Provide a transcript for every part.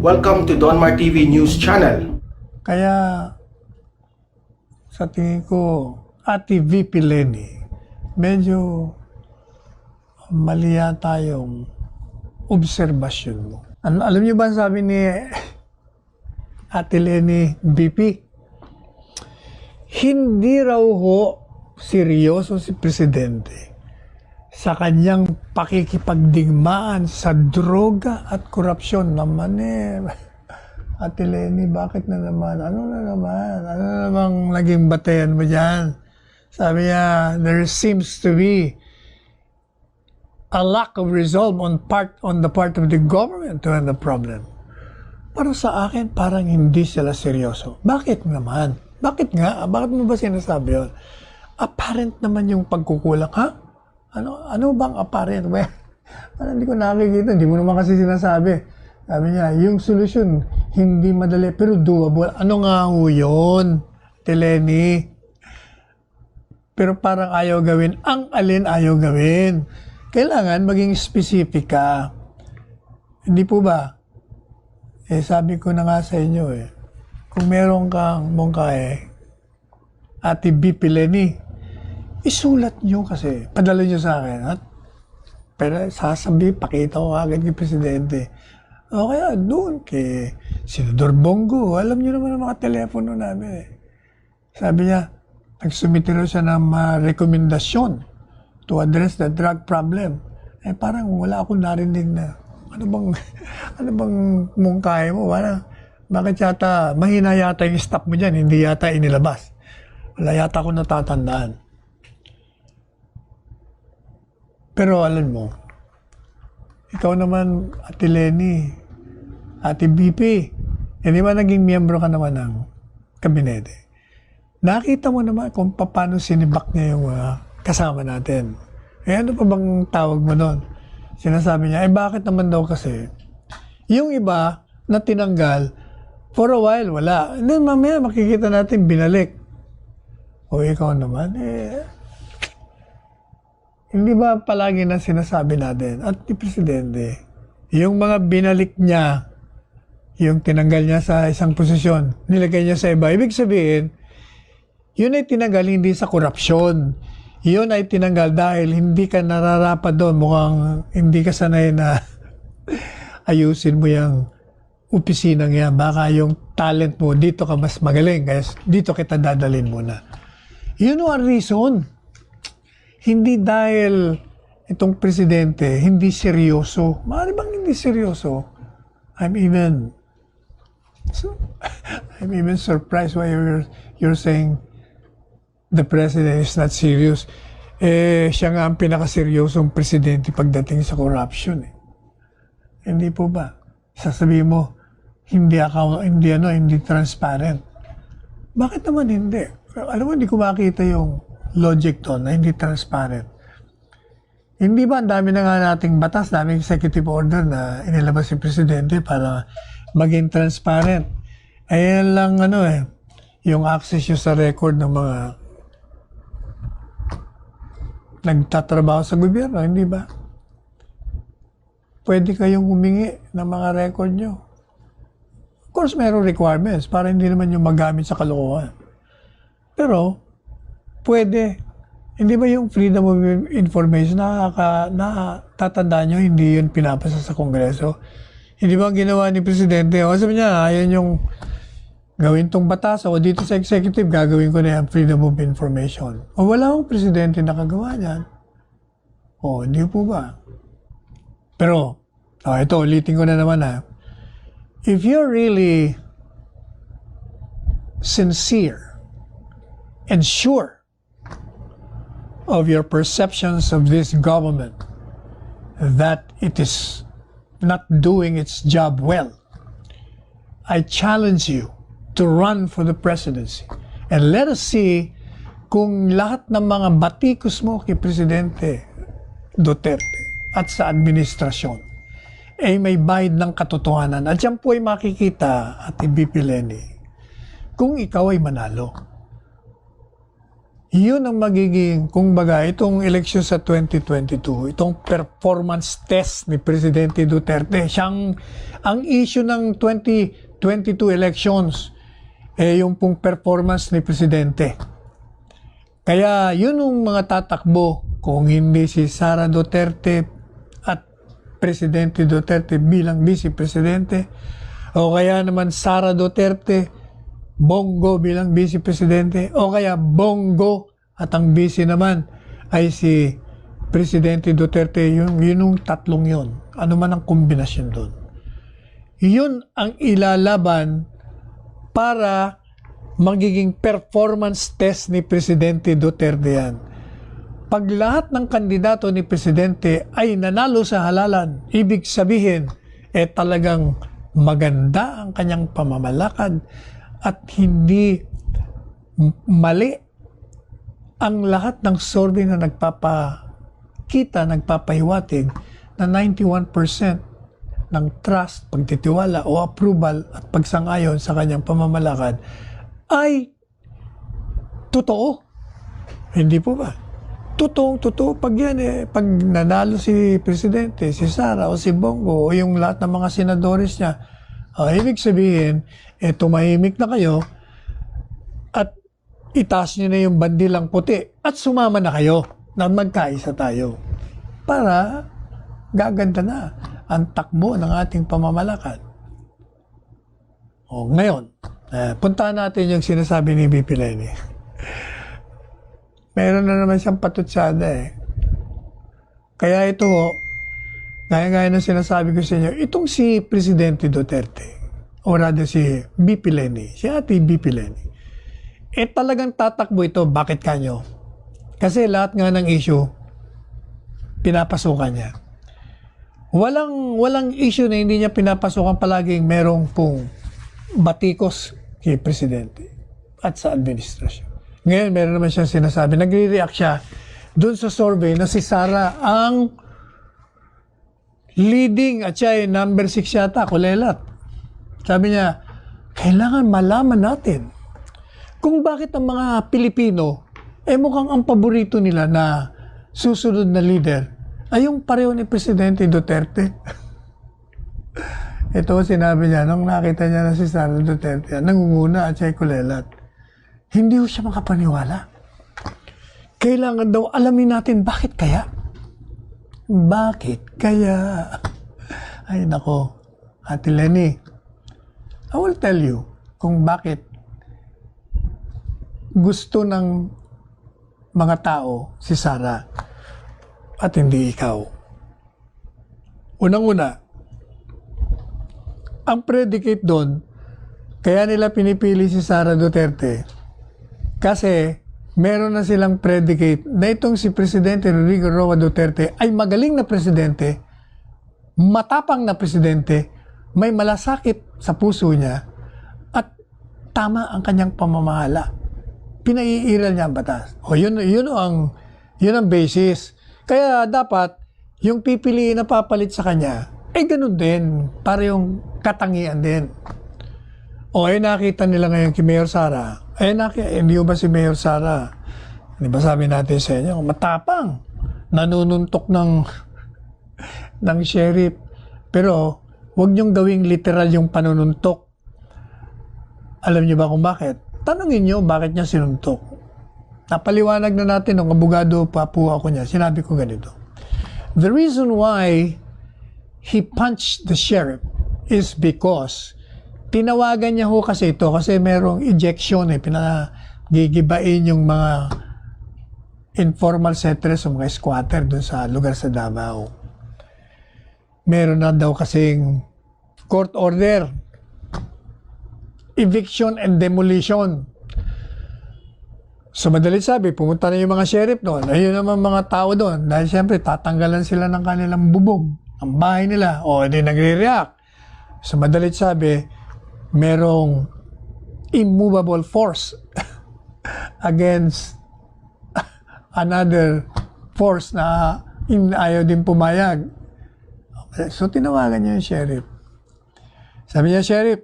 Welcome to Donmar TV News Channel. Kaya sa tingin ko, Ate VP Leni, medyo mali yata yung obserbasyon mo. Alam niyo ba ang sabi ni Ate Leni VP? Hindi raw ho seryoso si Presidente sa kanyang pakikipagdigmaan sa droga at korupsyon naman Ate Leni, bakit na naman? Ano na naman? Ano na namang naging batayan mo dyan? Sabi niya, there seems to be a lack of resolve on the part of the government to end the problem. Para sa akin, parang hindi sila seryoso. Bakit naman? Bakit nga? Bakit mo ba sinasabi yun? Apparent naman yung pagkukulang, ha? Ano bang apparent? Well, parang hindi ko nakikita. Hindi mo naman kasi sinasabi. Sabi niya, yung solusyon, hindi madali, pero doable. Ano nga ho yun, Teleni? Pero parang ayaw gawin. Ang alin ayaw gawin? Kailangan maging specific ka. Hindi po ba? Sabi ko na nga sa inyo kung meron kang mungkahe, Ate BP Leni, isulat nyo kasi. Padala nyo sa akin. At, pero sasabi, pakita ko agad kay Presidente. O kaya doon kay Senador Bongo. Alam nyo naman ang mga telepono namin Sabi niya, nagsumite raw siya ng rekomendasyon to address the drug problem. Parang wala akong narinig na ano bang mungkahe mo? Bakit yata, mahina yata yung stop mo dyan, hindi yata inilabas. Wala yata akong natatandaan. Pero alam mo, ikaw naman, Ate Leni, Ate BP, hindi ba naging miyembro ka naman ng kabinete? Nakita mo naman kung paano sinibak niya yung kasama natin. Ano pa bang tawag mo doon? Sinasabi niya, bakit naman daw kasi? Yung iba na tinanggal, for a while, wala. And then mamaya makikita natin binalik. O ikaw naman, hindi ba palagi na sinasabi natin at ni Presidente, yung mga binalik niya, yung tinanggal niya sa isang posisyon, nilagay niya sa iba. Ibig sabihin, yun ay tinanggal hindi sa korupsyon. Yun ay tinanggal dahil hindi ka nararapat doon. Mukhang hindi ka sanay na ayusin mo yung opisinang yan. Baka yung talent mo, dito ka mas magaling. Kaya dito kita dadalhin muna. Yun ang reason. Hindi dahil itong Presidente hindi seryoso. Maaari bang hindi seryoso? I'm even surprised why you're saying the President is not serious. Siya nga ang pinakaseryosong Presidente pagdating sa corruption. Hindi po ba? Sasabihin mo, hindi transparent. Bakit naman hindi? Alam mo, hindi ko makita yung logic to na hindi transparent. Hindi ba ang dami na nga nating batas, daming executive order na inilabas si Presidente para maging transparent. Ayan lang yung access nyo sa record ng mga nagtatrabaho sa gobyerno, hindi ba? Pwede kayong humingi ng mga record nyo. Of course, mayroong requirements para hindi naman yung magamit sa kalokohan. Pero, pwede. Hindi ba yung freedom of information natatandaan nyo, hindi yun pinapasa sa Kongreso? Hindi ba ang ginawa ni Presidente? O sabi niya, ayan yung gawin tong batas o dito sa executive, gagawin ko na yung freedom of information. O wala akong Presidente nakagawa niyan. O, hindi po ba? Pero, ito, ulitin ko na naman if you're really sincere and sure of your perceptions of this government that it is not doing its job well, I challenge you to run for the presidency. And let us see kung lahat ng mga batikos mo kay Presidente Duterte at sa administrasyon ay may bayad ng katotohanan. At yan po ay makikita, Ate BP Leni, kung ikaw ay manalo. Yun ang magiging, kumbaga, itong eleksyon sa 2022, itong performance test ni Presidente Duterte, ang issue ng 2022 elections, yung pong performance ni Presidente. Kaya yun ang mga tatakbo kung hindi si Sara Duterte at Presidente Duterte bilang Vice Presidente, o kaya naman Sara Duterte, Bongo bilang Vice Presidente, o kaya Bongo at ang Vice naman ay si Presidente Duterte, yung tatlong yun. Ano man ang kombinasyon doon. Yun ang ilalaban para magiging performance test ni Presidente Duterte yan. Pag lahat ng kandidato ni Presidente ay nanalo sa halalan, ibig sabihin, talagang maganda ang kanyang pamamalakad at hindi mali ang lahat ng survey na nagpapahiwatig na 91% ng trust, pagtitiwala o approval at pagsang-ayon sa kanyang pamamalakad ay totoo. Hindi po ba? Totoo pag yan pag nanalo si Presidente, si Sara o si Bongo o yung lahat ng mga senadores niya, ibig sabihin, tumahimik na kayo at itaas niyo na yung bandilang puti at sumama na kayo na magkaisa tayo para gaganda na ang takbo ng ating pamamalakad. Ngayon, puntahan natin yung sinasabi ni VP Leni. Meron na naman siyang patutsada Kaya ito, gaya ng sinasabi ko sa inyo, itong si Presidente Duterte, o rather si VP Leni, si ate VP Leni, talagang tatakbo ito. Bakit kanyo? Kasi lahat nga ng issue, pinapasukan niya. Walang issue na hindi niya pinapasukan, palaging merong pong batikos kay Presidente at sa administrasyon. Ngayon, meron naman siyang sinasabi, nagre-react siya dun sa survey na si Sara ang leading at siya ay number 6 yata, kulelat. Sabi niya, kailangan malaman natin kung bakit ang mga Pilipino mukhang ang paborito nila na susunod na leader ay yung pareho ni Presidente Duterte. Ito sinabi niya nung nakita niya na si Sara Duterte nangunguna at siya ay kulelat. Hindi ko siya makapaniwala. Kailangan daw alamin natin bakit kaya. Bakit kaya? Ay nako, Ate Leni, I will tell you kung bakit gusto ng mga tao si Sara at hindi ikaw. Unang-una, ang predicate doon, kaya nila pinipili si Sara Duterte kasi meron na silang predicate na itong si Presidente Rodrigo Roa Duterte ay magaling na presidente, matapang na presidente, may malasakit sa puso niya at tama ang kanyang pamamahala. Pinaiiral niya ang batas. Yun ang basis. Kaya dapat yung pipiliin na papalit sa kanya, ganun din, para yung katangian din. Nakita nila ngayon kay Mayor Sara, hindi ba si Mayor Sara, di ba sabi natin sa inyo, matapang, nanununtok ng sheriff. Pero, huwag niyong gawing literal yung panununtok. Alam niyo ba kung bakit? Tanungin niyo bakit niya sinuntok. Napaliwanag na natin ng abogado po ako niya. Sinabi ko ganito. The reason why he punched the sheriff is because tinawagan niya ho kasi ito kasi merong ejection pinagigibain yung mga informal settlers o mga squatter dun sa lugar sa Davao. Meron na daw kasing court order, eviction and demolition. So madalit sabi, pumunta na yung mga sheriff doon. Ayun naman mga tao doon. Dahil siyempre, tatanggalan sila ng kanilang bubog, ang bahay nila. Hindi nagre-react. So madalit sabi, merong immovable force against another force na ayaw din pumayag. So tinawagan niya yung sheriff. Sabi niya, sheriff,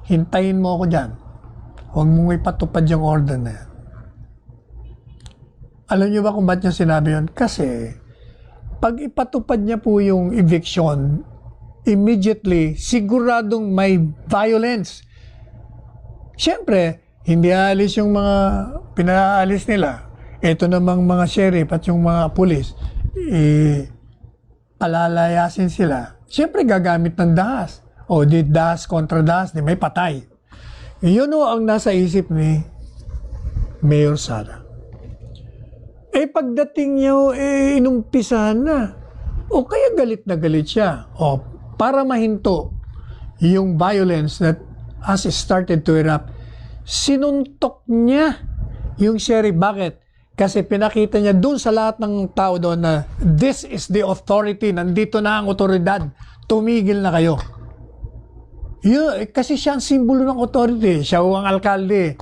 hintayin mo ako dyan. Huwag mong ipatupad yung order na yan. Alam niyo ba kung ba't niya sinabi yun? Kasi, pag ipatupad niya po yung eviction, immediately, siguradong may violence. Siyempre, hindi aalis yung mga pinaalis nila. Ito namang mga sheriff at yung mga pulis, palalayasin sila. Siyempre, gagamit ng dahas. O di dahas kontra dahas, di may patay. Yun o ang nasa isip ni Mayor Sara. Pagdating niya, inumpisahan na. O kaya galit na galit siya. O, para mahinto yung violence that has started to erupt, sinuntok niya yung sheriff. Bakit? Kasi pinakita niya dun sa lahat ng tao doon na this is the authority, nandito na ang otoridad, tumigil na kayo. Kasi siya ang simbolo ng authority, siya ang alkalde.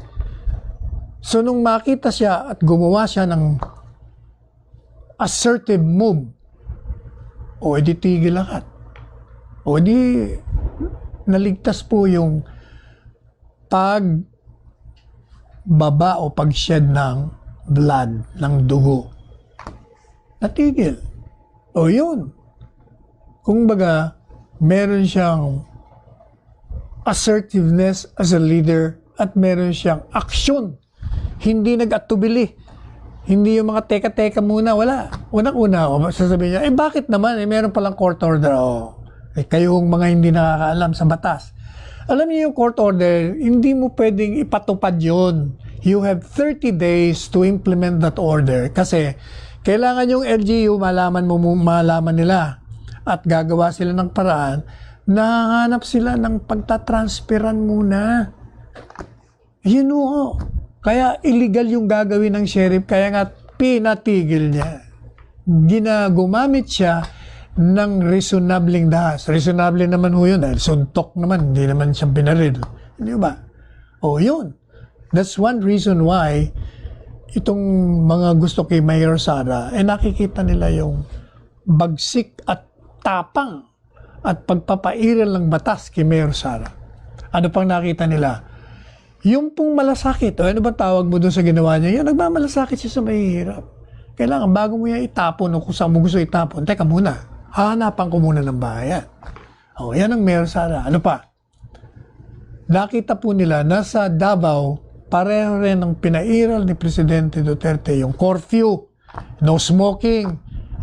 So nung makita siya at gumawa siya ng assertive move, o edi tigil lahat. O edi naligtas po yung pagbaba o pag-shed ng blood, ng dugo. Natigil. O yun. Kung baga, meron siyang assertiveness as a leader at meron siyang aksyon. Hindi nag-atubili. Hindi yung mga teka-teka muna, wala. Unang-una, sasabihin niya, bakit naman? Meron palang court order. Kayong mga hindi nakakaalam sa batas. Alam niyo yung court order, hindi mo pwedeng ipatupad yun. You have 30 days to implement that order kasi kailangan yung LGU malaman nila at gagawa sila ng paraan na hanap sila ng pagtatransferan muna. Yun o. Kaya illegal yung gagawin ng sheriff kaya nga pinatigil niya. Gumamit siya ng reasonabling dahas. Reasonable naman ho yun dahil suntok naman, hindi naman siya binaril. Hindi ba? O yun. That's one reason why itong mga gusto kay Mayor Sara, nakikita nila yung bagsik at tapang at pagpapairal ng batas kay Mayor Sara. Ano pang nakita nila? Yung pong malasakit, ano ba tawag mo doon sa ginawa niya? Yung nagmamalasakit siya sa mahihirap. Kailangan bago mo yan itapon o kung saan mo gusto itapon, teka muna, hahanapan ko muna ng bayan. Yan ang Mayor Sara. Ano pa? Nakita po nila nasa Davao, pareho rin ang pinairal ni Presidente Duterte, yung curfew, no smoking,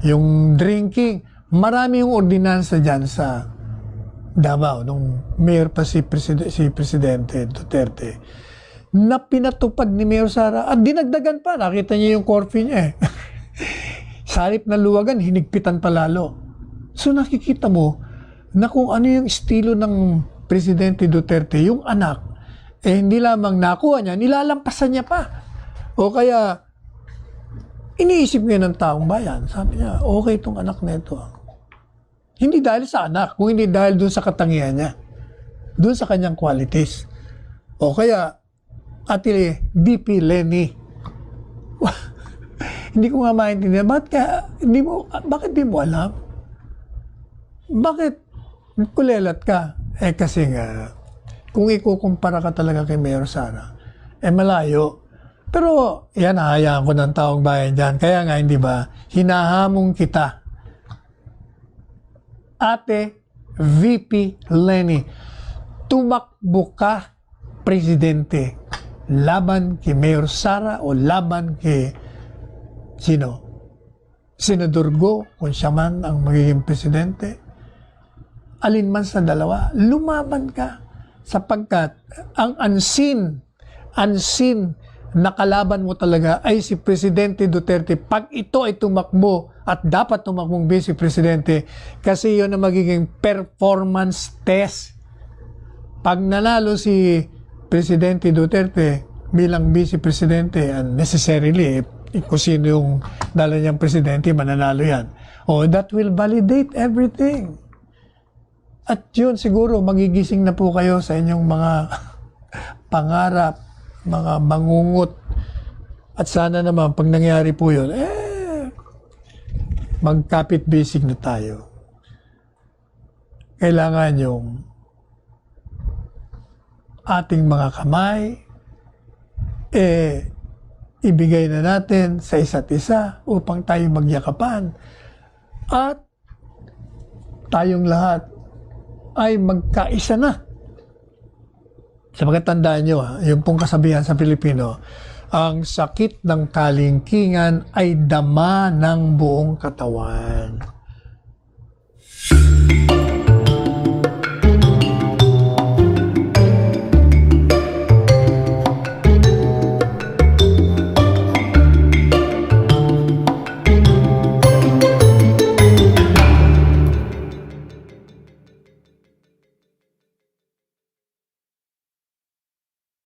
yung drinking. Marami yung ordinansa dyan sa Davao, nung mayor pa si Presidente Duterte, na pinatupad ni Mayor Sara. At dinagdagan pa, nakita niyo yung curfew niya Sa halip na luwagan, hinigpitan pa lalo. So nakikita mo na kung ano yung estilo ng Presidente Duterte, yung anak, hindi lamang nakuha niya, nilalampasan niya pa. O kaya, iniisip niya ng taong bayan. Sabi niya, okay itong anak na ito. Hindi dahil sa anak, kung hindi dahil dun sa katangian niya. Dun sa kanyang qualities. O kaya, Ate BP Lenny. Hindi ko nga maintindihan. Bakit di mo alam? Bakit kulelat ka? Kasi nga, kung ikukumpara ka talaga kay Mayor Sara, malayo. Pero, yan, hahayaan ko ng taong bayan dyan. Kaya nga, hindi ba, hinahamong kita. Ate VP Lenny, tumakbo ka, Presidente, laban kay Mayor Sara o laban kay sino? Senador Go, kung siya man ang magiging Presidente. Alin man sa dalawa, lumaban ka. Sapagkat ang unseen na kalaban mo talaga ay si Presidente Duterte. Pag ito ay tumakbo at dapat tumakbong Vice Presidente kasi yun ang magiging performance test. Pag nanalo si Presidente Duterte bilang Vice Presidente, and necessarily, kung sino yung dala niyang Presidente, mananalo yan. That will validate everything. At yun, siguro, magigising na po kayo sa inyong mga pangarap, mga bangungot. At sana naman, pag nangyari po yun, magkapit basic na tayo. Kailangan yung ating mga kamay, ibigay na natin sa isa't isa upang tayo magyakapan at tayong lahat ay magkaisa na. Sabagat tandaan nyo, yung pong kasabihan sa Pilipino, ang sakit ng kalingkingan ay dama ng buong katawan.